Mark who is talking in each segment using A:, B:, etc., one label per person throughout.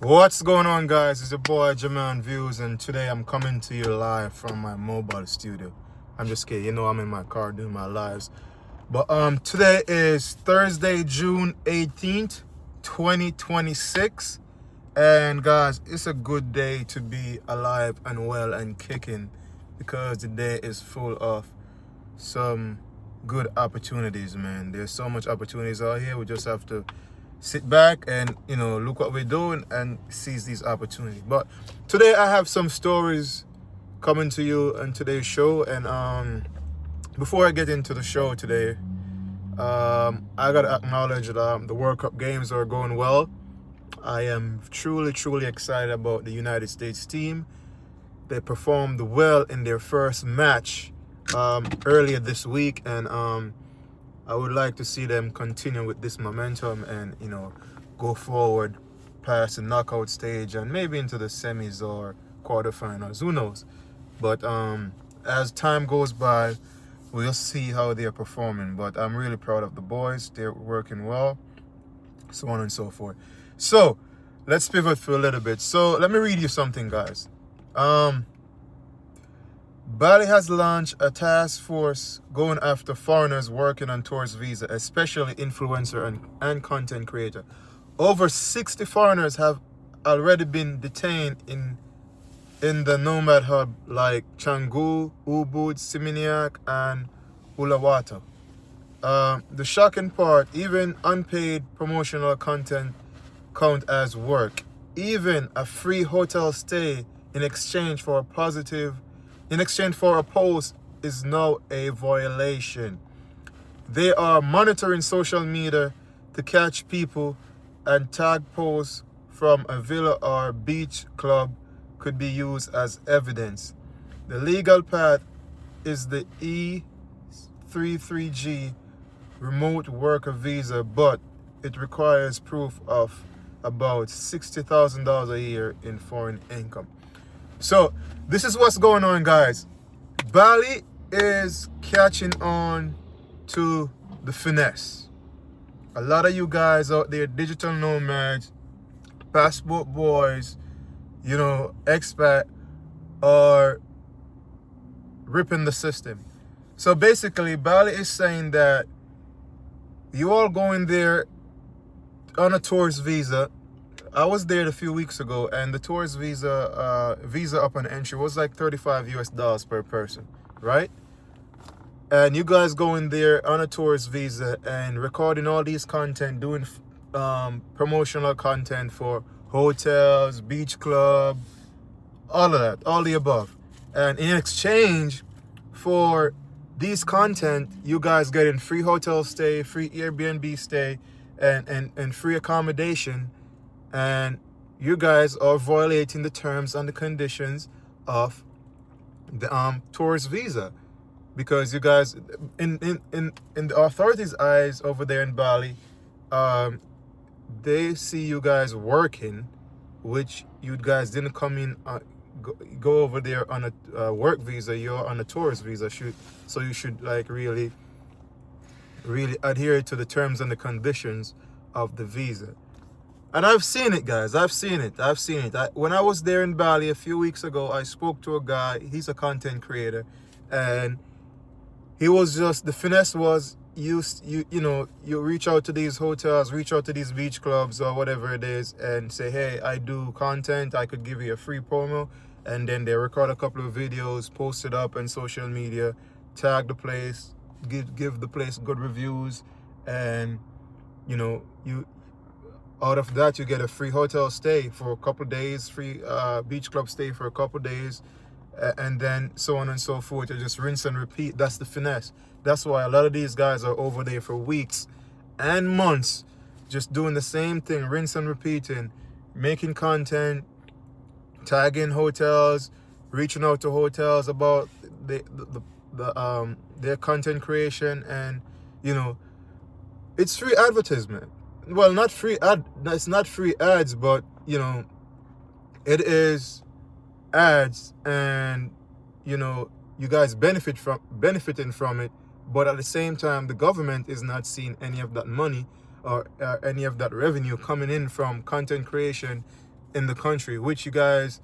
A: What's going on, guys? It's your boy Jermane'S, and today I'm coming to you live from my mobile studio. I'm just kidding, I'm in my car doing my lives. But today is Thursday, June 18th, 2026. And guys, it's a good day to be alive and well and kicking, because the day is full of some good opportunities, man. There's so much opportunities out here. We just have to sit back and look what we're doing and seize these opportunities. But today I have some stories coming to you on today's show. And before I get into the show today, I gotta acknowledge that the World Cup games are going well. I am truly excited about the United States team. They performed well in their first match earlier this week, and I would like to see them continue with this momentum and go forward past the knockout stage and maybe into the semis or quarterfinals. Who knows? But as time goes by, we'll see how they're performing. But I'm really proud of the boys. They're working well, so on and so forth. So let's pivot for a little bit. So let me read you something, guys. Bali has launched a task force going after foreigners working on tourist visa, especially influencer and content creator. Over 60 foreigners have already been detained in the Nomad hub like Canggu, Ubud, Seminyak, and Uluwatu. The shocking part, even unpaid promotional content count as work. Even a free hotel stay in exchange for a post is now a violation. They are monitoring social media to catch people, and tag posts from a villa or beach club could be used as evidence. The legal path is the E33G remote worker visa, but it requires proof of about $60,000 a year in foreign income. So this is what's going on, guys. Bali is catching on to the finesse. A lot of you guys out there, digital nomads, passport boys, expat, are ripping the system. So basically, Bali is saying that you all going there on a tourist visa. I was there a few weeks ago, and the tourist visa up on entry was like $35 per person, right? And you guys going there on a tourist visa and recording all these content, doing promotional content for hotels, beach club, all of that, all the above. And in exchange for these content, you guys getting free hotel stay, free Airbnb stay, and free accommodation. And you guys are violating the terms and the conditions of the tourist visa, because you guys, in the authorities' eyes over there in Bali, they see you guys working, which you guys didn't come in go over there on a work visa. You're on a tourist visa, so you should like really adhere to the terms and the conditions of the visa. And I've seen it, guys. I've seen it. When I was there in Bali a few weeks ago, I spoke to a guy. He's a content creator, and he was just, the finesse was you reach out to these hotels, reach out to these beach clubs or whatever it is, and say, hey, I do content. I could give you a free promo, and then they record a couple of videos, post it up on social media, tag the place, give the place good reviews, and you. Out of that, you get a free hotel stay for a couple of days, free beach club stay for a couple of days, and then so on and so forth. You just rinse and repeat. That's the finesse. That's why a lot of these guys are over there for weeks and months, just doing the same thing, rinse and repeating, making content, tagging hotels, reaching out to hotels about their content creation, and it's free advertisement. Well, not free it's not free ads, but it is ads, and you guys benefiting from it, but at the same time the government is not seeing any of that money or any of that revenue coming in from content creation in the country, which you guys,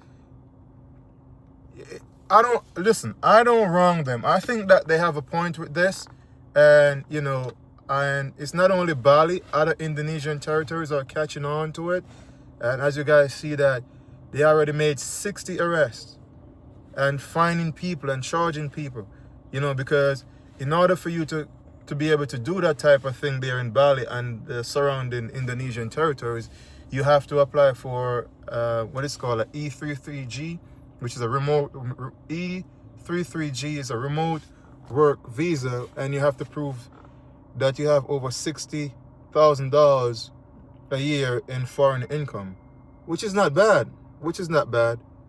A: I don't wrong them. I think that they have a point with this. And, you know, and it's not only Bali, other Indonesian territories are catching on to it. And as you guys see that, they already made 60 arrests and fining people and charging people, you know, because in order for you to be able to do that type of thing there in Bali and the surrounding Indonesian territories, you have to apply for what is called an E33G, which is a remote, E33G is a remote work visa, and you have to prove that you have over $60,000 a year in foreign income, which is not bad,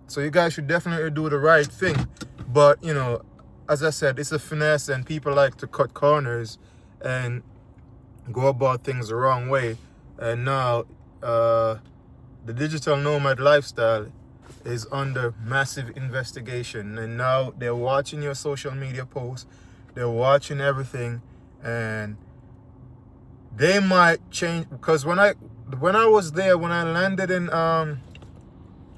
A: So you guys should definitely do the right thing. But, you know, as I said, it's a finesse, and people like to cut corners and go about things the wrong way. And now the digital nomad lifestyle is under massive investigation, and now they're watching your social media posts, they're watching everything, and they might change. Because when I was there, when I landed in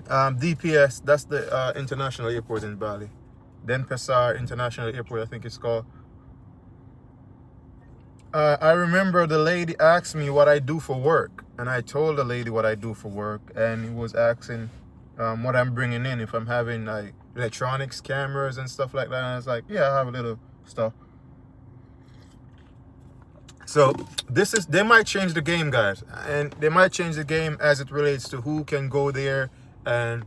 A: DPS, that's the international airport in Bali, Denpasar International Airport, I think it's called. I remember the lady asked me what I do for work, and I told the lady what I do for work, and he was asking what I'm bringing in, if I'm having like electronics, cameras and stuff like that. And I was like, yeah, I have a little stuff. So they might change the game, guys, and they might change the game as it relates to who can go there, and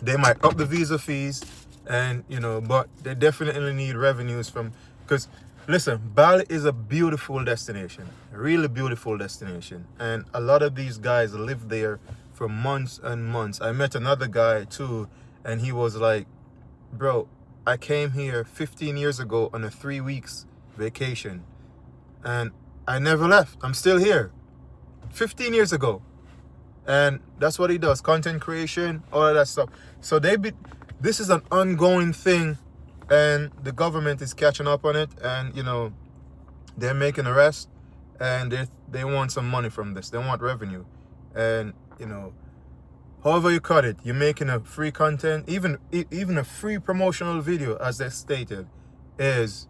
A: they might up the visa fees, and, you know, but they definitely need revenues from, because listen, Bali is a beautiful destination, a really beautiful destination, and a lot of these guys live there for months and months. I met another guy too, and he was like, bro, I came here 15 years ago on a 3 weeks vacation, and I never left. I'm still here 15 years ago. And that's what he does, content creation, all of that stuff. So this is an ongoing thing, and the government is catching up on it, and, you know, they're making arrests, and they want some money from this. They want revenue. And, you know, however you cut it, you're making a free content, even a free promotional video, as they stated, is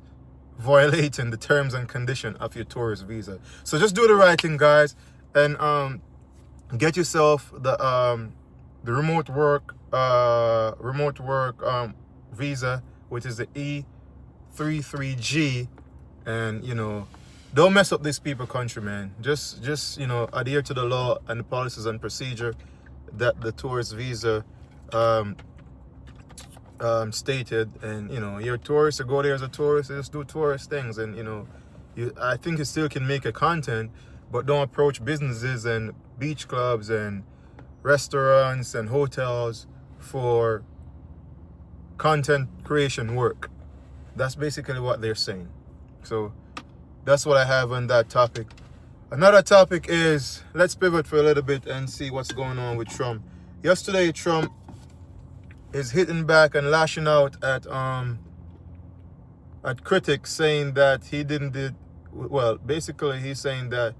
A: violating the terms and condition of your tourist visa. So just do the right thing, guys, and get yourself the remote work visa, which is the E33G, and, you know, don't mess up this people country, man. Just you know, adhere to the law and the policies and procedure that the tourist visa stated. And, you know, you're a tourist, you go there as a tourist, you just do tourist things. And, you know, I think you still can make a content, but don't approach businesses and beach clubs and restaurants and hotels for content creation work. That's basically what they're saying. So that's what I have on that topic. Another topic is, let's pivot for a little bit and see what's going on with Trump. Yesterday, Trump is hitting back and lashing out at critics, saying that he basically he's saying that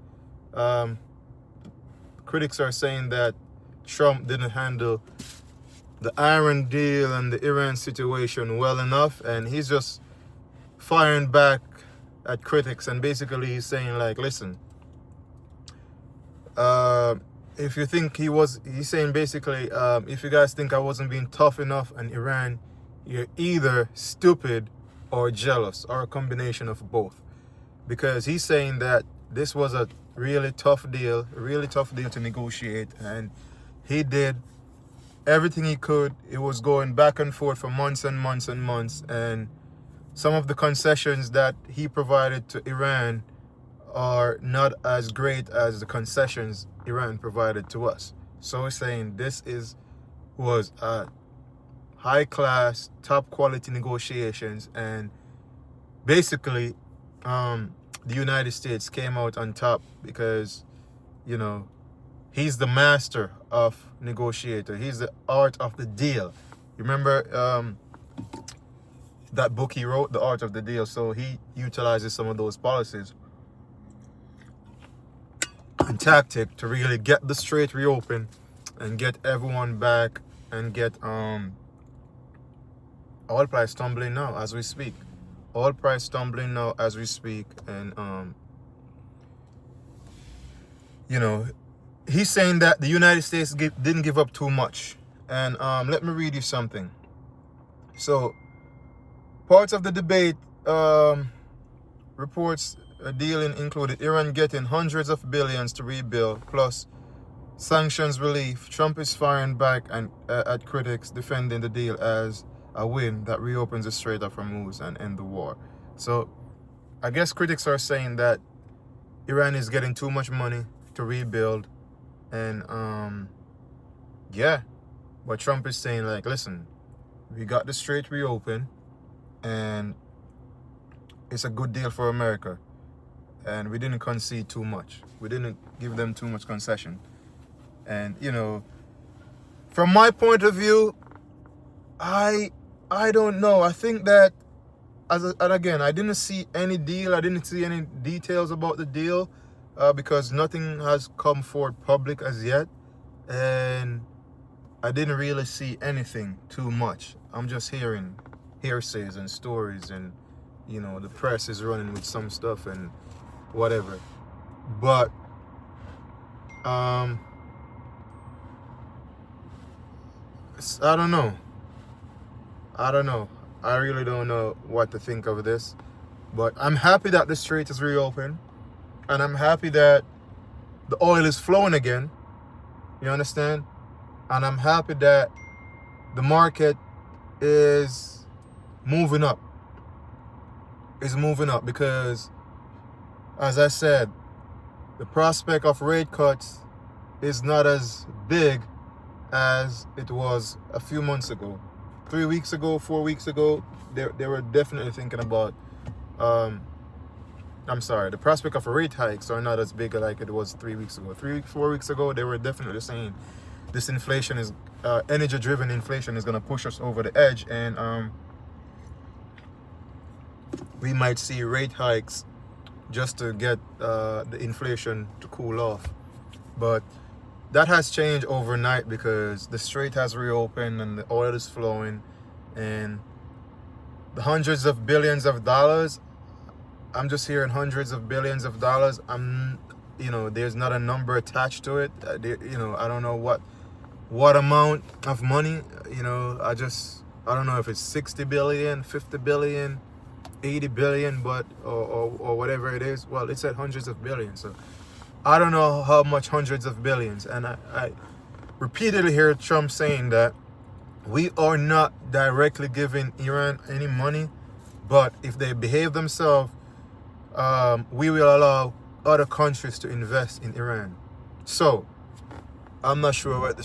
A: critics are saying that Trump didn't handle the Iran deal and the Iran situation well enough, and he's just firing back at critics, and basically he's saying, like, listen, if you think he's saying basically, if you guys think I wasn't being tough enough on Iran, you're either stupid or jealous, or a combination of both. Because he's saying that this was a really tough deal to negotiate, and he did everything he could. It was going back and forth for months and months and months, and some of the concessions that he provided to Iran are not as great as the concessions Iran provided to us. So he's saying this was a high class, top quality negotiations, and basically the United States came out on top because, you know, he's the master of negotiator. He's the art of the deal. You remember that book he wrote, The Art of the Deal? So he utilizes some of those policies and tactic to really get the strait reopened and get everyone back and get oil price tumbling now as we speak. Oil price tumbling now as we speak, and you know, he's saying that the United States didn't give up too much. And let me read you something. So parts of the debate reports dealing included Iran getting hundreds of billions to rebuild, plus sanctions relief. Trump is firing back and at critics, defending the deal as a win that reopens the Strait of Hormuz and end the war. So I guess critics are saying that Iran is getting too much money to rebuild, and yeah, but Trump is saying, like, listen, we got the strait reopened and it's a good deal for America, and we didn't concede too much. We didn't give them too much concession. And you know, from my point of view, I don't know. I think that and again, I didn't see any deal. I didn't see any details about the deal because nothing has come forward public as yet, and I didn't really see anything too much. I'm just hearing hearsays and stories, and you know, the press is running with some stuff and whatever. But I don't know. I really don't know what to think of this. But I'm happy that the strait is reopened, and I'm happy that the oil is flowing again. You understand? And I'm happy that the market is moving up. It's moving up because, as I said, the prospect of rate cuts is not as big as it was a few months ago. 3 weeks ago, 4 weeks ago, they were definitely thinking about, I'm sorry, the prospect of rate hikes are not as big like it was 3 weeks ago. 4 weeks ago, they were definitely saying this inflation is, energy-driven inflation is going to push us over the edge, and we might see rate hikes just to get the inflation to cool off. But that has changed overnight because the strait has reopened and the oil is flowing, and the hundreds of billions of dollars, I'm just hearing hundreds of billions of dollars. You know, there's not a number attached to it. You know, I don't know what amount of money. You know, I don't know if it's 60 billion, 50 billion, 80 billion, but or whatever it is. Well, it said hundreds of billions, so I don't know how much hundreds of billions. And I repeatedly hear Trump saying that we are not directly giving Iran any money, but if they behave themselves, we will allow other countries to invest in Iran. So I'm not sure what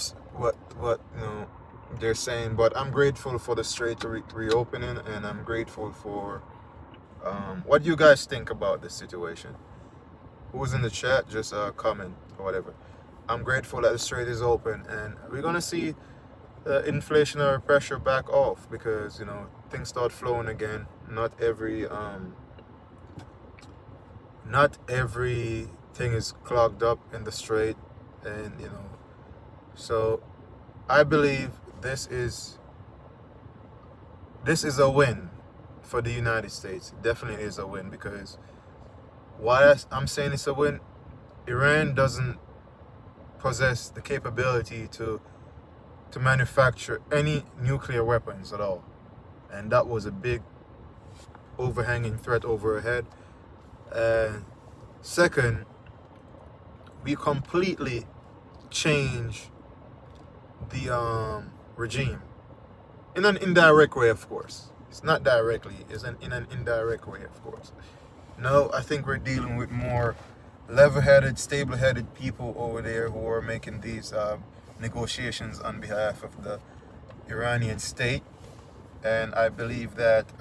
A: you know they're saying, but I'm grateful for the strait reopening, and I'm grateful for what do you guys think about this situation? Who's in the chat? Just comment or whatever. I'm grateful that the strait is open, and we're gonna see inflationary pressure back off because, you know, things start flowing again. Not everything is clogged up in the strait, and you know, so I believe this is a win for the United States. It definitely is a win, because why I'm saying it's a win, Iran doesn't possess the capability to manufacture any nuclear weapons at all, and that was a big overhanging threat over our head. And second, we completely change the regime in an indirect way, of course. It's not directly, it's in an indirect way, of course. No, I think we're dealing with more level-headed, stable-headed people over there who are making these negotiations on behalf of the Iranian state. And I believe that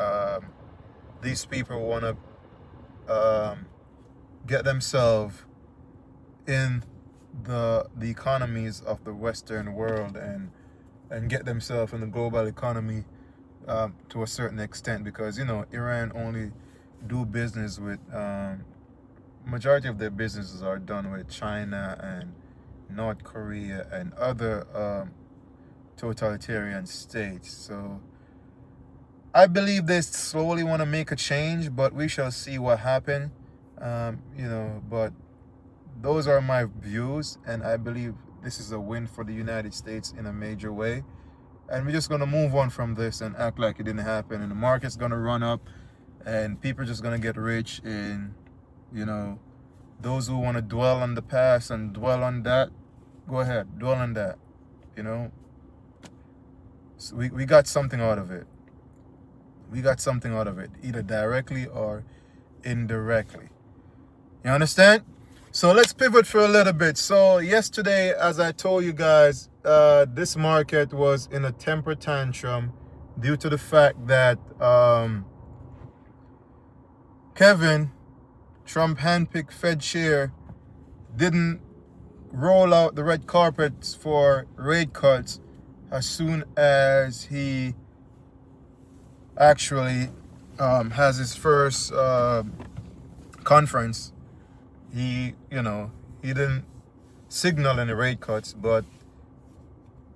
A: these people want to get themselves in the economies of the Western world, and get themselves in the global economy to a certain extent, because, you know, Iran only do business with majority of their businesses are done with China North Korea, and other totalitarian states. So I believe they slowly want to make a change, but we shall see what happens. But those are my views, and I believe this is a win for the United States in a major way. And we're just going to move on from this and act like it didn't happen. And the market's going to run up, and people are just going to get rich. And, those who want to dwell on the past and dwell on that, go ahead, dwell on that. So we got something out of it. We got something out of it, either directly or indirectly. You understand? So let's pivot for a little bit. So yesterday, as I told you guys, this market was in a temper tantrum due to the fact that Kevin, Trump handpicked Fed chair, didn't roll out the red carpets for rate cuts as soon as he actually has his first conference. He didn't signal any rate cuts, but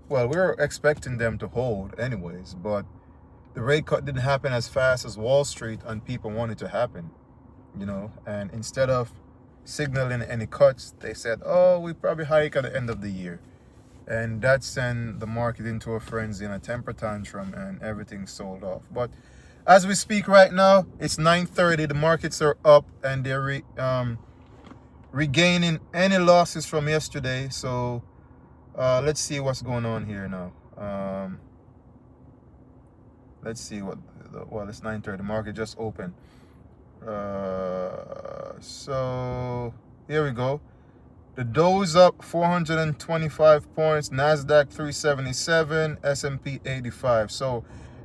A: we were expecting them to hold anyways, but the rate cut didn't happen as fast as Wall Street and people wanted to happen, and instead of signaling any cuts, they said, oh, we probably hike at the end of the year. And that sent the market into a frenzy and a temper tantrum, and everything sold off. But as we speak right now, it's 9:30. The markets are up, and they're regaining any losses from yesterday. So let's see what's going on here now. Let's see it's 9:30. The market just opened. So here we go. The Dow's up 425 points, Nasdaq 377, S&P 85. So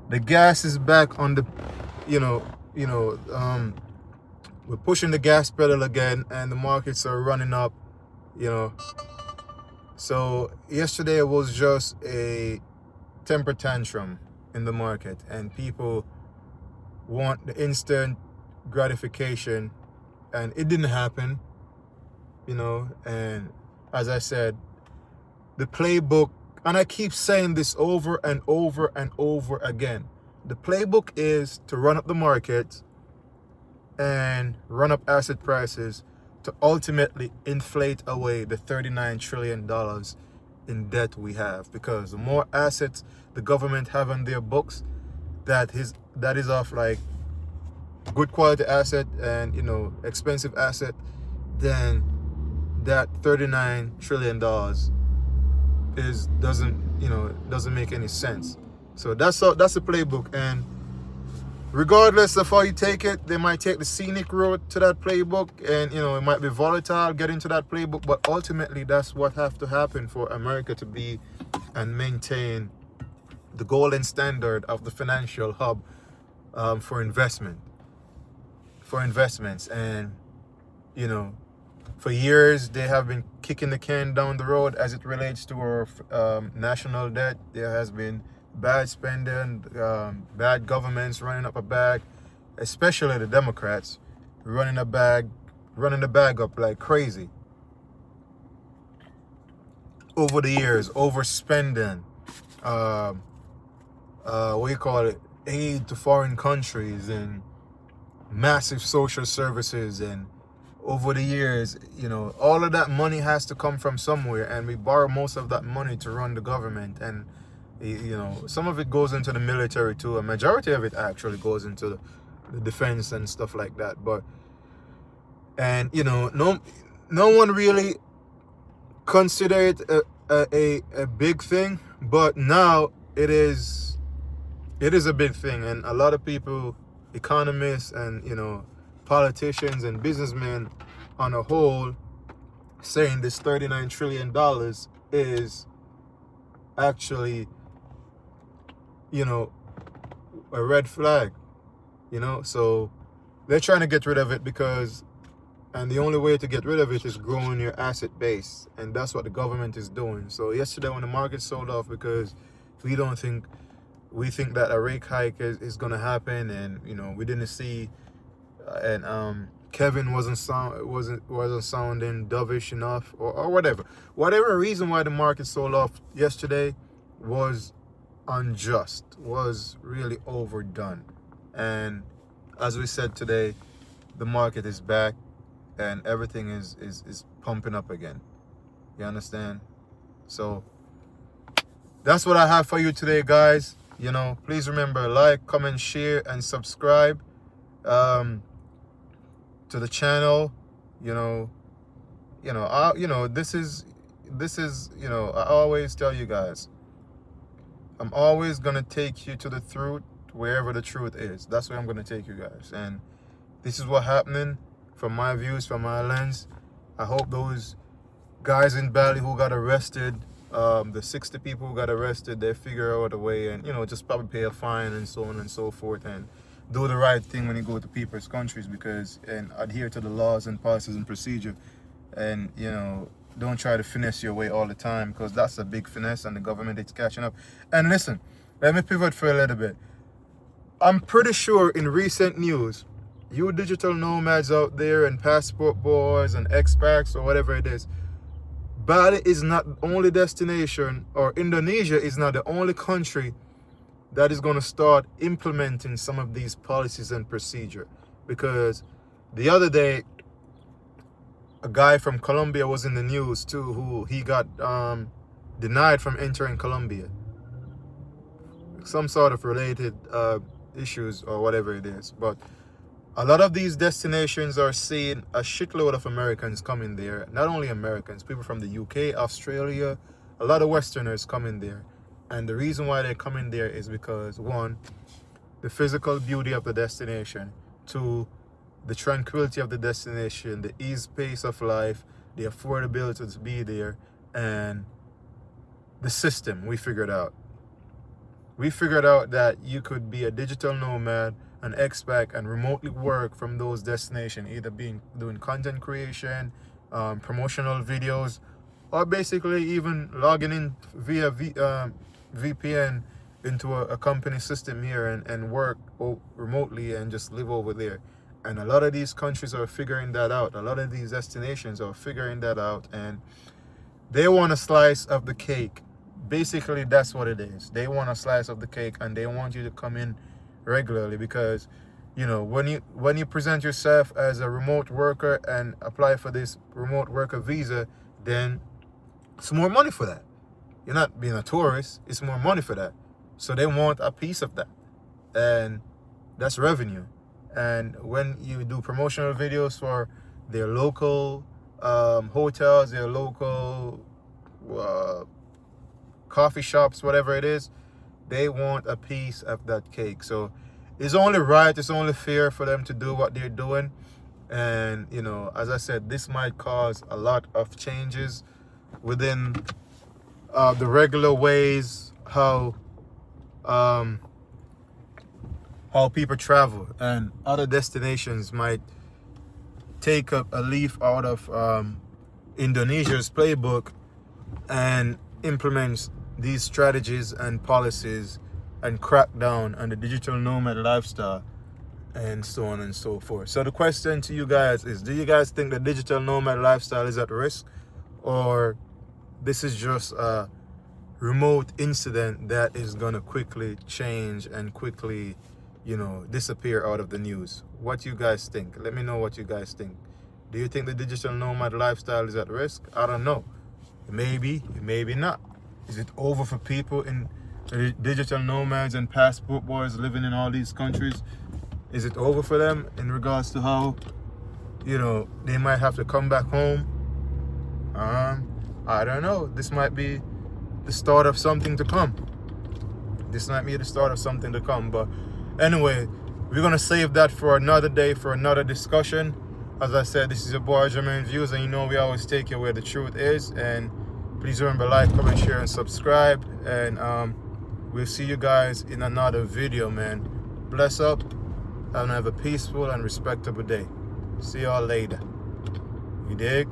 A: the gas is back on the, we're pushing the gas pedal again, and the markets are running up, So yesterday was just a temper tantrum in the market, and people want the instant gratification, and it didn't happen. And as I said, the playbook, and I keep saying this over and over and over again, the playbook is to run up the market and run up asset prices to ultimately inflate away the $39 trillion in debt we have. Because the more assets the government have on their books, that is of like good quality asset and expensive asset, then that $39 trillion doesn't make any sense. So that's the playbook, and regardless of how you take it, they might take the scenic road to that playbook, and it might be volatile, get into that playbook, but ultimately that's what have to happen for America to be and maintain the golden standard of the financial hub for investments. And for years, they have been kicking the can down the road as it relates to our national debt. There has been bad spending, bad governments running up a bag, especially the Democrats running the bag up like crazy. Over the years, overspending, aid to foreign countries, and massive social services, and over the years, all of that money has to come from somewhere, and we borrow most of that money to run the government, and some of it goes into the military too. A majority of it actually goes into the defense and stuff like that. No one really consider it a big thing, but now it is a big thing, and a lot of people, economists and politicians and businessmen on a whole, saying this $39 trillion is actually a red flag, so they're trying to get rid of it, and the only way to get rid of it is growing your asset base, and that's what the government is doing. So yesterday when the market sold off, because we think that a rate hike is going to happen, and we didn't see Kevin wasn't sounding dovish enough, or whatever reason why the market sold off yesterday was unjust, was really overdone. And as we said today, the market is back and everything is pumping up again. You understand? So that's what I have for you today, guys. You know, please remember, like, comment, share, and subscribe to the channel. This is I always tell you guys, I'm always gonna take you to the truth, wherever the truth is. That's where I'm gonna take you guys, and this is what's happening from my views, from my lens. I hope those guys in Bali who got arrested, the 60 people who got arrested, they figure out a way and, just probably pay a fine and so on and so forth, and do the right thing when you go to people's countries, and adhere to the laws and policies and procedure, and, don't try to finesse your way all the time, because that's a big finesse and the government is catching up. And listen, let me pivot for a little bit. I'm pretty sure in recent news, you digital nomads out there and passport boys and expats or whatever it is, Bali is not the only destination, or Indonesia is not the only country that is going to start implementing some of these policies and procedure. Because the other day, a guy from Colombia was in the news too, who he got denied from entering Colombia. Some sort of related issues or whatever it is. But a lot of these destinations are seeing a shitload of Americans coming there. Not only Americans, people from the UK, Australia, a lot of Westerners coming there. And the reason why they're coming there is because, one, the physical beauty of the destination. Two, the tranquility of the destination, the ease pace of life, the affordability to be there, and the system we figured out. We figured out that you could be a digital nomad, an expat, and remotely work from those destinations, either doing content creation, promotional videos, or basically even logging in via VPN into a company system here and work remotely and just live over there. And a lot of these countries are figuring that out. A lot of these destinations are figuring that out, and they want a slice of the cake. Basically, that's what it is. They want a slice of the cake, and they want you to come in regularly, because when you present yourself as a remote worker and apply for this remote worker visa, then it's more money for that. You're not being a tourist, it's more money for that. So they want a piece of that, and that's revenue. And when you do promotional videos for their local hotels, their local coffee shops, whatever it is, they want a piece of that cake. So it's only right, it's only fair for them to do what they're doing. And, as I said, this might cause a lot of changes within the regular ways how people travel, and other destinations might take up a leaf out of Indonesia's playbook and implement these strategies and policies and crack down on the digital nomad lifestyle and so on and so forth. So the question to you guys is, do you guys think the digital nomad lifestyle is at risk, or this is just a remote incident that is going to quickly change and quickly disappear out of the news? What you guys think? Let me know what you guys think. Do you think the digital nomad lifestyle is at risk? I don't know. Maybe, maybe not. Is it over for people in digital nomads and passport boys living in all these countries? Is it over for them in regards to how they might have to come back home? I don't know. This might be the start of something to come. But anyway, we're going to save that for another day, for another discussion. As I said, this is your boy Jermane'S Views, and we always take you where the truth is. And please remember, like, comment, share, and subscribe. And we'll see you guys in another video, man. Bless up and have a peaceful and respectable day. See y'all later. You dig?